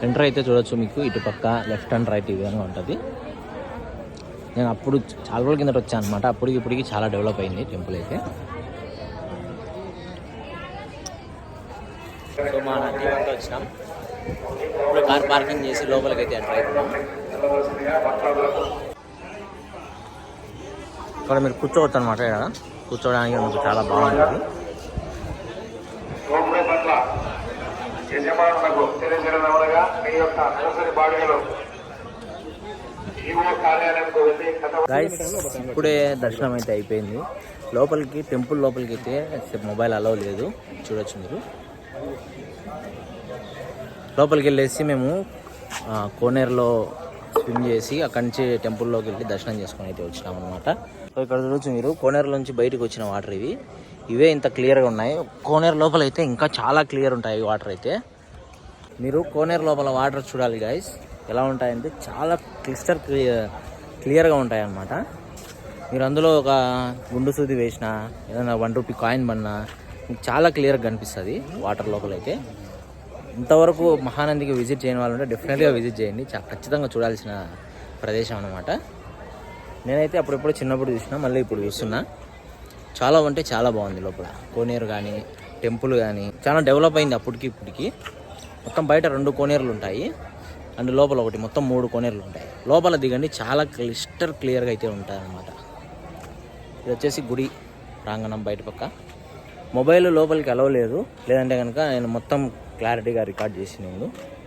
Enter అయితే చూడొచ్చు మీకు ఇటు పక్క లెఫ్ట్ అండ్ రైట్ ఈ విధంగా ఉంటుంది. నేను అప్పుడు చాలా రోజుల కిందట వచ్చాను అనమాట. ఇప్పటికి చాలా డెవలప్ అయింది టెంపుల్ అయితే. సో మా టీం అంతా వచ్చినాం. ఇప్పుడు కార్ పార్కింగ్ చేసి లోపలికి అయితే ఎంటర్ అవుతున్నాం. ఇక్కడ మీరు కూర్చోవచ్చు అనమాట. ఇక్కడ కూర్చోడానికి మీకు చాలా బాగుంటుంది. గైస్ ఇప్పుడే దర్శనం అయితే అయిపోయింది. లోపలికి టెంపుల్ లోపలికి అయితే మొబైల్ అలౌ లేదు. చూడొచ్చు మీరు. లోపలికి వెళ్ళేసి మేము కోనేరులో స్విమ్ చేసి అక్కడి నుంచి టెంపుల్లోకి వెళ్ళి దర్శనం చేసుకొని అయితే వచ్చినాం అనమాట. సో ఇక్కడ చూడొచ్చు మీరు, కోనేరు నుంచి బయటకు వచ్చిన వాటర్ ఇవే ఇంత క్లియర్గా ఉన్నాయి. కోనేరు లోపల అయితే ఇంకా చాలా క్లియర్ ఉంటాయి వాటర్ అయితే. మీరు కోనేరు లోపల వాటర్ చూడాలి గైస్. ఎలా ఉంటాయంటే చాలా క్లియర్గా ఉంటాయి అన్నమాట. మీరు అందులో ఒక గుండు సూది వేసినా ఏదైనా 1 రూపీ కాయిన్ పడినా మీకు చాలా క్లియర్గా కనిపిస్తుంది వాటర్ లోపలైతే. ఇంతవరకు మహానందికి విజిట్ చేయని వాళ్ళు ఉంటే డెఫినెట్గా విజిట్ చేయండి. ఖచ్చితంగా చూడాల్సిన ప్రదేశం అన్నమాట. నేనైతే అప్పుడెప్పుడు చిన్నప్పుడు చూసినా, మళ్ళీ ఇప్పుడు చూస్తున్నా. చాలా అంటే చాలా బాగుంది లోపల. కోనేరు కానీ టెంపుల్ కానీ చాలా డెవలప్ అయింది అప్పటికి ఇప్పటికి. మొత్తం బయట 2 కోనేరులు ఉంటాయి అండ్ లోపల ఒకటి, మొత్తం 3 కోనేరులు ఉంటాయి. లోపల దిగండి, చాలా క్లియర్గా అయితే ఉంటాయి అన్నమాట. ఇది వచ్చేసి గుడి ప్రాంగణం బయట పక్క. మొబైల్ లోపలికి అలవ్ లేదు, లేదంటే కనుక నేను మొత్తం క్లారిటీగా రికార్డ్ చేసి నేను